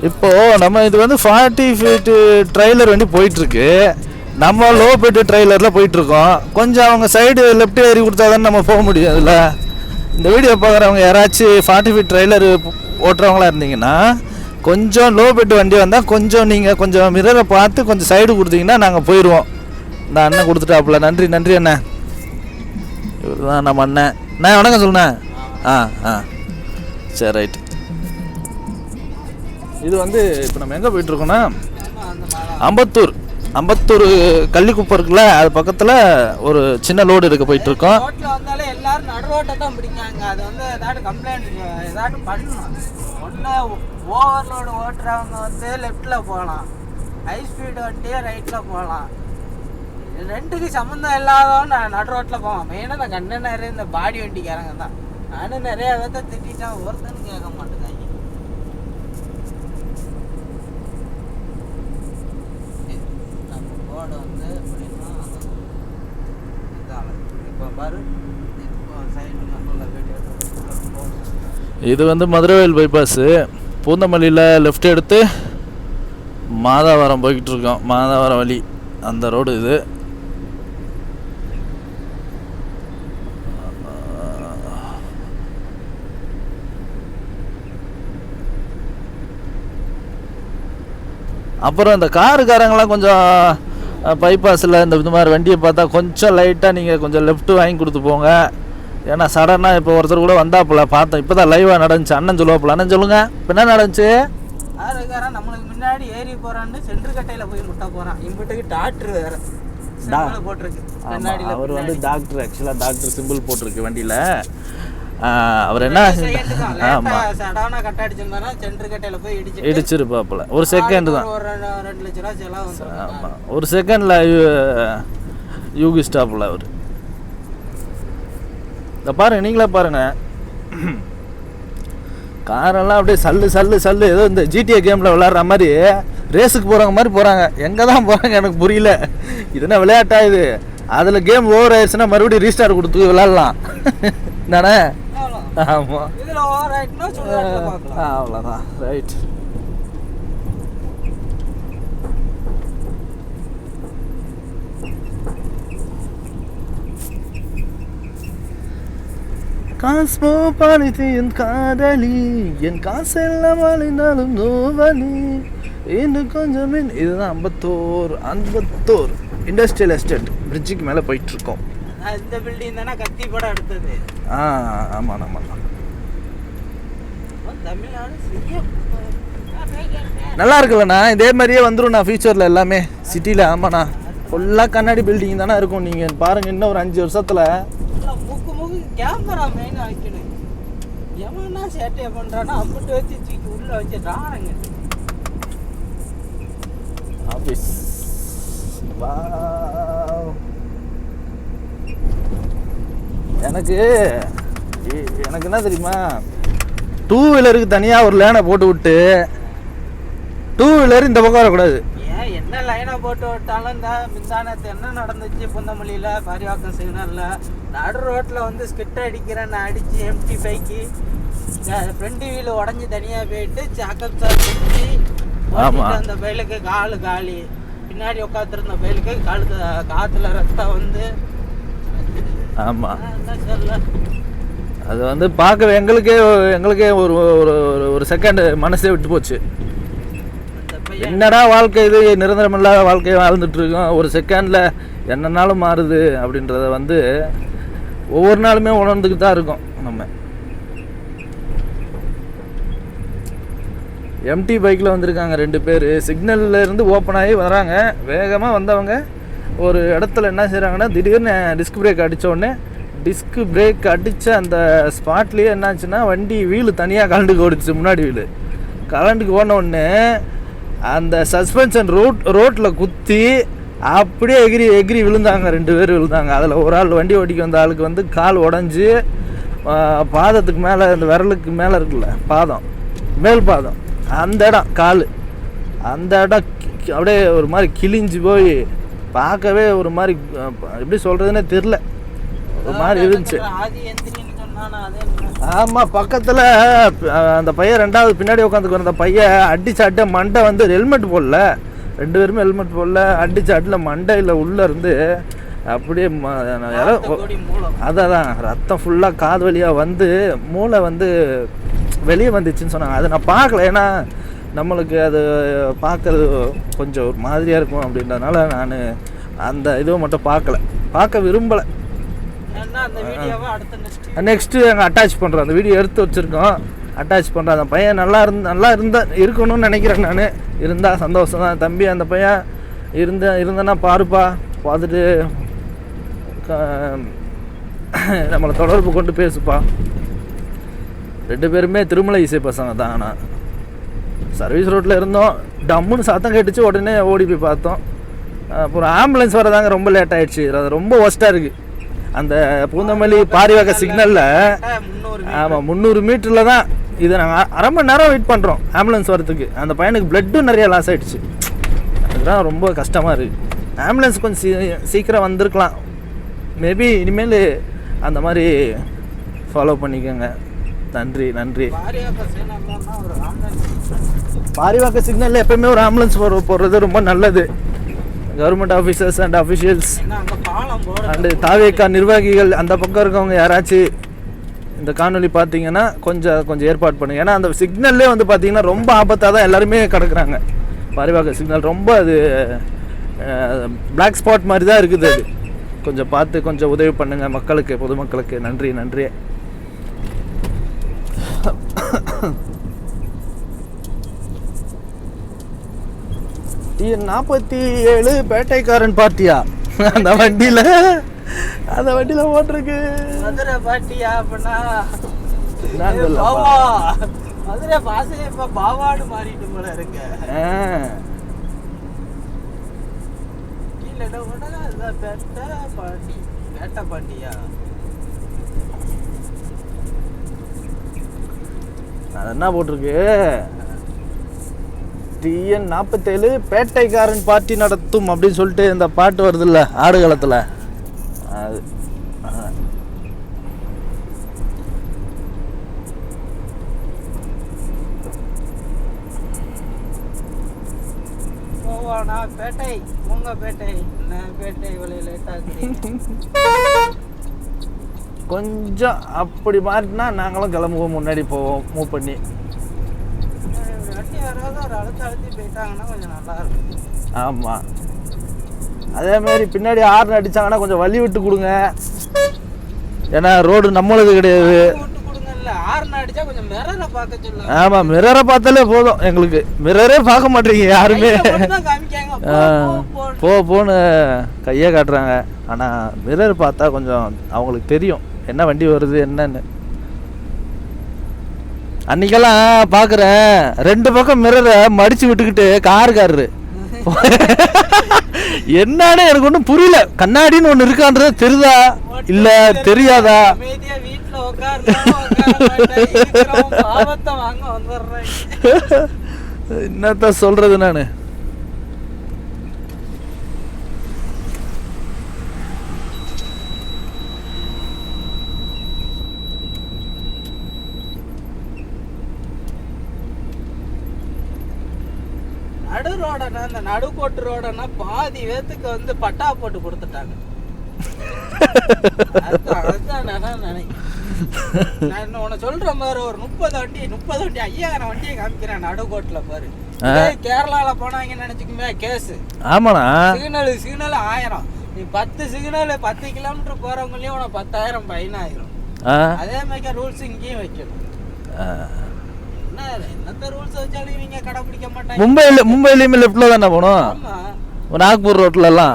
இப்போது நம்ம இது வந்து 40 ஃபீட்டு ட்ரெய்லர் வண்டி போயிட்டுருக்கு. நம்ம லோ பெட்டு ட்ரெய்லரில் போயிட்டுருக்கோம். கொஞ்சம் அவங்க சைடு லெஃப்ட் ஏறி கொடுத்தா தானே நம்ம போக முடியும். அதில் இந்த வீடியோ பார்க்குறவங்க யாராச்சும் 40 ஃபீட் ட்ரெய்லர் ஓட்டுறவங்களா இருந்தீங்கன்னா கொஞ்சம் லோ பெட்டு வண்டி வந்தால் கொஞ்சம் நீங்கள் கொஞ்சம் மிரரை பார்த்து கொஞ்சம் சைடு கொடுத்தீங்கன்னா நாங்கள் போயிடுவோம். இந்த அண்ணன் கொடுத்துட்டாப்புல. நன்றி நன்றி அண்ணன். இவர் தான் நம்ம அண்ணன். நான் வணக்கம் சொல்லுண்ணே. சரி ரைட்டு. இது வந்து இப்போ நம்ம எங்கே போயிட்டுருக்கோன்னா அம்பத்தூர் கள்ளிக்குப்பம் இருக்குல்ல, அது பக்கத்தில் ஒரு சின்ன லோடு எடுக்க போயிட்டுருக்கோம். ரோட்டில் வந்தாலே எல்லாரும் நடு ரோட்டை தான் பிடிக்காங்க. அது வந்து ஏதாட்டும் கம்ப்ளைண்ட் ஏதாட்டும் பண்ணணும். ஒன்று ஓவர்லோடு ஓட்டுறவங்க வந்து லெஃப்டில் போகலாம், ஹை ஸ்பீடு வண்டியே ரைட்டில் போகலாம். ரெண்டுக்கு சம்மந்தம் இல்லாதவன் நடு ரோட்டில் போவான். மெயினாக இந்த கண்ணு நிறைய இந்த பாடி வண்டிக்காரங்க தான். நானும் நிறைய வித திட்டான், ஒருத்தன்னு கேட்க மாட்டேங்காங்க. நம்ம கோடை வந்து எப்படின்னா இப்போ பாரு சைடு நம்மள வீடியோ. இது வந்து மதுரவேல் பைபாஸு. பூந்தமல்லியில் லெஃப்ட் எடுத்து மாதாவரம் போய்கிட்டு இருக்கோம். மாதாவரம் வழி அந்த ரோடு இது. அப்புறம் இந்த காருக்காரங்களாம் கொஞ்சம் பைபாஸில் இந்த மாதிரி வண்டியை பார்த்தா கொஞ்சம் லைட்டாக நீங்கள் கொஞ்சம் லெஃப்ட்டு வாங்கி கொடுத்து போங்க. ஏன்னா சடனாக இப்போ ஒருத்தர் கூட வந்தாப்புல பார்த்தேன். இப்போ தான் லைவாக நடந்துச்சு. அண்ணன் சொல்லுவாப்புல. அண்ணன் சொல்லுங்கள், இப்போ என்ன நடந்துச்சு? காருக்காரன் நம்மளுக்கு முன்னாடி ஏறி போகிறான்னு சென்ட்ரு கட்டையில் போய் முட்டை போகிறான். இம்பிட்டுக்கு டாக்டர் வேறு போட்டிருக்கு. அவர் வந்து டாக்டர், ஆக்சுவலாக டாக்டர் சிம்பிள் போட்டிருக்கு வண்டியில். அவர் என்ன இடிச்சிருப்பாப்புல. ஒரு செகண்ட் தான், 2 லட்ச ரூபா செலவு. ஆமாம், ஒரு செகண்டில் யூகி ஸ்டாப்பில் அவர். இந்த பாருங்க, நீங்களே பாருங்க, காரெல்லாம் அப்படியே சல்லு ஏதோ இந்த ஜிடிஏ கேமில் விளையாடுற மாதிரி ரேஸுக்கு போகிறவங்க மாதிரி போகிறாங்க. எங்கே தான் போகிறாங்க எனக்கு புரியல. இதுனா விளையாட்டா இது? அதில் கேம் ஓவர் ஆயிடுச்சுன்னா மறுபடியும் ரீஸ்டார்ட் கொடுத்து விளையாடலாம் தானே? ஆமாம், அவ்வளோதான். ரைட். காஸ்மோ பாலித்து என் காதலி, என் காசெல்லாம் அழிந்தாலும் நோவலி இன்னும் கொஞ்சம். இதுதான் அம்பத்தூர் இண்டஸ்ட்ரியல் எஸ்டேட் பிரிட்ஜுக்கு மேலே போயிட்டுருக்கோம். இந்த பில்டிங் தானே கத்தி படம் எடுத்தது? ஆமாம். நல்லா இருக்குல்லண்ணா. இதே மாதிரியே வந்துடும் நான் ஃபியூச்சரில் எல்லாமே சிட்டியில். ஆமாண்ணா, ஃபுல்லாக கண்ணாடி பில்டிங் தானே இருக்கும். நீங்கள் பாருங்கள், இன்னும் ஒரு 5 வருஷத்தில் முக்கு கேமரா மெயினாக வைக்கணும். எவனா சேட்டையை பண்ணுறான்னா அம்பிட்டு வச்சு தூக்கி உள்ளே வச்சுட்டாங்க ஆஃபீஸ். எனக்கு என்ன தெரியுமா, 2 வீலருக்கு தனியாக ஒரு லேனை போட்டு விட்டு 2 வீலர் இந்த பக்கம் வரக்கூடாது. ஏன் என்ன லைனை போட்டு விட்டாலும் இந்த மின்சானத்து என்ன நடந்துச்சு பூந்தமல்லியில் பாரிவாக்கம் சிக்னலில் நடு ரோட்டில் வந்து ஸ்கிட் அடிக்கிறேன்னு அடித்து எம்டி பைக்கு ஃப்ரண்ட் வீல் உடஞ்சி தனியாக போயிட்டு சாக்கப் சார் சுற்றி அந்த பைலுக்கு காலி, பின்னாடி உட்காந்துருந்த பைலுக்கு காற்றுல ரத்தம் வந்து. ஆமாம், அது வந்து பார்க்க எங்களுக்கே ஒரு செகண்ட் மனசே விட்டு போச்சு. என்னடா வாழ்க்கை இது, நிரந்தரம் இல்லாத வாழ்க்கையை வாழ்ந்துட்டுருக்கோம். ஒரு செகண்டில் என்னன்னாலும் மாறுது அப்படின்றத வந்து ஒவ்வொரு நாளுமே உணர்ந்துக்கிட்டு தான் இருக்கோம். நம்ம எம்டி பைக்கில் வந்திருக்காங்க 2 பேர். சிக்னல்லேருந்து ஓப்பன் ஆகி வராங்க. வேகமாக வந்தவங்க ஒரு இடத்துல என்ன செய்கிறாங்கன்னா, திடீர்னு டிஸ்க் பிரேக் அடித்தோடனே அடித்த அந்த ஸ்பாட்லேயே என்னாச்சுன்னா வண்டி வீலு தனியாக கலண்டுக்கு ஓடிச்சு. முன்னாடி வீலு கலண்டுக்கு ஓடினோடனே அந்த சஸ்பென்ஷன் ரோட்டில் குத்தி அப்படியே எகிரி விழுந்தாங்க. 2 பேர் விழுந்தாங்க. அதில் ஒரு ஆள் வண்டி ஓட்டிக்கு வந்த ஆளுக்கு வந்து கால் உடஞ்சி பாதத்துக்கு மேலே, அந்த விரலுக்கு மேலே இருக்குல்ல பாதம், மேல் பாதம், அந்த இடம் கால், அந்த இடம் அப்படியே ஒரு மாதிரி கிழிஞ்சு போய் பார்க்கவே ஒரு மாதிரி எப்படி சொல்கிறதுனே தெரில, ஒரு மாதிரி இருந்துச்சு. ஆமாம், பக்கத்தில் அந்த பையன் ரெண்டாவது பின்னாடி உட்காந்துக்கு அந்த பையன் அடிச்சாட்ட மண்டை வந்து ஹெல்மெட் போடல, 2 பேருமே ஹெல்மெட் போடல. அடிச்சாட்டில் மண்டையில் உள்ளே இருந்து அப்படியே அதான் ரத்தம் ஃபுல்லாக காது வழியாக வந்து மூளை வந்து வெளியே வந்துச்சுன்னு சொன்னாங்க. அதை நான் பார்க்கல, ஏன்னா நம்மளுக்கு அது பார்க்கறது கொஞ்சம் ஒரு மாதிரியாக இருக்கும் அப்படின்றதுனால நான் அந்த இதுவை மட்டும் பார்க்க விரும்பலை. நெக்ஸ்ட்டு அங்கே அட்டாச் பண்ணுறோம், அந்த வீடியோ எடுத்து வச்சுருக்கோம், அட்டாச் பண்ணுறேன். அந்த பையன் நல்லா இருக்கணும்னு நினைக்கிறேன். நான் இருந்தால் சந்தோஷம் தான். தம்பி அந்த பையன் இருந்தேன்னா பாருப்பா, பார்த்துட்டு நம்மளை தொடர்பு கொண்டு பேசுப்பா. 2 பேருமே திருமலை இசை பசங்க தான். ஆனால் சர்வீஸ் ரோட்டில் இருந்தோம், டம்முன்னு சத்தம் கேட்டுச்சு, உடனே ஓடி போய் பார்த்தோம். அப்புறம் ஆம்புலன்ஸ் வரதாங்க ரொம்ப லேட் ஆகிடுச்சு. அது ரொம்ப ஒஸ்ட்டாக இருக்குது. அந்த பூந்தமல்லி பாரிவாக்க சிக்னலில் ஆமாம் 300 மீட்டரில் தான் இதை நாங்கள் அரை மணி நேரம் வெயிட் பண்ணுறோம் ஆம்புலன்ஸ் வரதுக்கு. அந்த பையனுக்கு பிளட்டும் நிறைய லாஸ் ஆகிடுச்சு. அதுதான் ரொம்ப கஷ்டமாக இருக்குது. ஆம்புலன்ஸ் கொஞ்சம் சீக்கிரம் வந்திருக்கலாம். மேபி இனிமேல் அந்த மாதிரி ஃபாலோ பண்ணிக்கோங்க. நன்றி. பாரிவாக்க சிக்னலில் எப்போயுமே ஒரு ஆம்புலன்ஸ் போடுறது ரொம்ப நல்லது. Government officers and officials and தாவேக்கா நிர்வாகிகள் அந்த பக்கம் இருக்கவங்க யாராச்சும் இந்த காணொலி பார்த்தீங்கன்னா கொஞ்சம் ஏற்பாடு பண்ணுங்கள். ஏன்னா அந்த சிக்னல்லே வந்து பார்த்தீங்கன்னா ரொம்ப ஆபத்தாக தான் எல்லாருமே கிடக்குறாங்க. பாரிவாக்க சிக்னல் ரொம்ப அது பிளாக் ஸ்பாட் மாதிரி தான் இருக்குது. அது கொஞ்சம் பார்த்து கொஞ்சம் உதவி பண்ணுங்கள் மக்களுக்கு, பொதுமக்களுக்கு. நன்றி. TN47 பேட்டைக்காரன் பார்ட்டியா? அந்த வண்டியில் ஓட்டிருக்கு மதுரை பார்ட்டியா? அப்படின்னா மதுரை பாசையை இப்போ பாவாடு மாறிட்டு போல இருக்கு. பேட்டை பாட்டியா? அது என்ன போட்டிருக்கு? TN47 பேட்டைக்காரன் பார்ட்டி நடத்தும் அப்படின்னு சொல்லிட்டு இந்த பாட்டு வருது இல்லை ஆடுகளத்தில். அது பேட்டை உங்க பேட்டை பேட்டை கொஞ்சம் அப்படி மாறினா நாங்களும் கிளம்புவோம், முன்னாடி போவோம் மூவ் பண்ணி. ஆமாம், அதே மாதிரி பின்னாடி ஹார்ன் அடித்தாங்கன்னா கொஞ்சம் வழி விட்டு கொடுங்க. ஏன்னா ரோடு நம்மளுக்கு கிடையாது. ஆமாம், மிரரை பார்த்தாலே போதும் எங்களுக்கு. மிரரே பார்க்க மாட்டீங்க யாருமே. போன்னு கையை காட்டுறாங்க. ஆனால் மிரர் பார்த்தா கொஞ்சம் அவங்களுக்கு தெரியும் என்ன வண்டி வருது என்னன்னு. அன்னைக்கெல்லாம் பார்க்குறேன் 2 பக்கம் மிரரை மடிச்சு விட்டுக்கிட்டு காருக்காரரு என்னன்னு எனக்கு ஒன்றும் புரியல. கண்ணாடின்னு ஒன்று இருக்கான்றது தெரியுதா இல்லை தெரியாதா? என்னத்தான் சொல்றது நான். நடு ரோடனா, இந்த நடுக்கோட்டு ரோடனா பாதி பேத்துக்கு வந்து பட்டா போட்டு கொடுத்துட்டாங்க. நான் உன்னை சொல்ற மாதிரி ஒரு 30 வண்டி 5000 வண்டியை காமிக்கிறேன் நடுக்கோட்டுல பாரு. கேரளால போனாங்கன்னு நினைச்சுக்குமே கேஸ். ஆமாண்ணா, சிக்னல் 1000. நீ 10 சிக்னல் 10 கிலோமீட்டர் போறவங்களையும் உனக்கு 10,000 ஃபைன் ஆயிரும். அதே மாதிரி ரூல்ஸ் இங்கேயும் வைக்கணும். மும்பையிலுமே லெஃப்ட்ல தானே போனோம். நாக்பூர் ரோட்ல எல்லாம்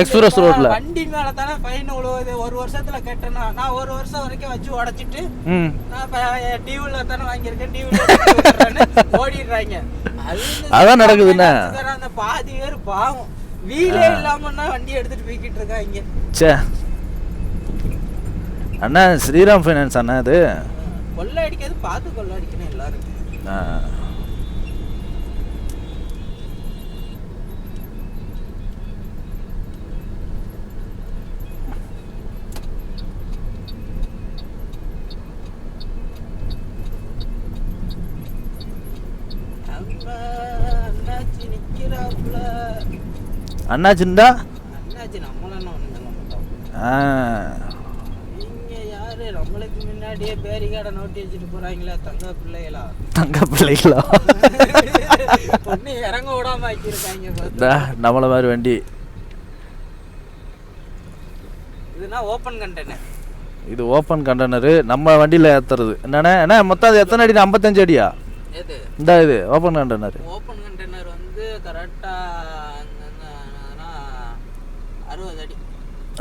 எக்ஸ்பிரஸ் ரோட்ல வண்டி மேல தானே ஃபைன் விழுவுது. 1 வருஷத்துல கட்டனா நான் 1 வருஷம் வரைக்கும் வச்சு உடைச்சிட்டு நான் டிவில தானே வாங்கியிருக்கேன், டிவில ஓடிடுறாங்க. அதான் நடக்குதுன்னா அந்த பாதி பேர் பாவம் வீலே இல்லாமன்னா வண்டி எடுத்துட்டு போய்கிட்டு இருக்காங்க. சே அண்ணா, ஸ்ரீராம் ஃபைனான்ஸ் அண்ணா அது கொள்ளை அடிக்கிறது பார்த்து கொள்ளை அடிக்கணும் எல்லாரும். நம்ம அண்ணாச்சி நிக்கிறாப்புல. அண்ணாச்சின்டா அண்ணாச்சி நம்மளன்னு ஒண்ணு சொல்ல மாட்டோம். ஆ நீங்க யாரு நம்மளுக்கு முன்னாடியே பேரிகார்டை நோட்டி வச்சுட்டு போறாங்களா தங்க பிள்ளைகளா? தங்க பிள்ளைகளா? பொண்ணு இறங்க விடாம ஆக்கியிருக்காங்க. நம்மள மாதிரி வண்டி இதுனா ஓப்பன் கண்டெய்னர். இது ஓப்பன் கண்டெய்னரு நம்ம வண்டியில் ஏற்றுறது என்னண்ணே. அண்ணா மொத்தம் அது எத்தனை அடி? 55 அடியா? எது இந்த இது ஓப்பன் கண்டெய்னர். ஓப்பன் கண்டெய்னர் வந்து கரெக்டாக 60 அடி.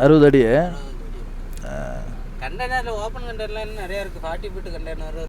60 அடி. கண்டெய்னரில் ஓப்பன் கண்டெய்னர்லாம் நிறையா இருக்குது. 40 ஃபீட் கண்டெய்னர்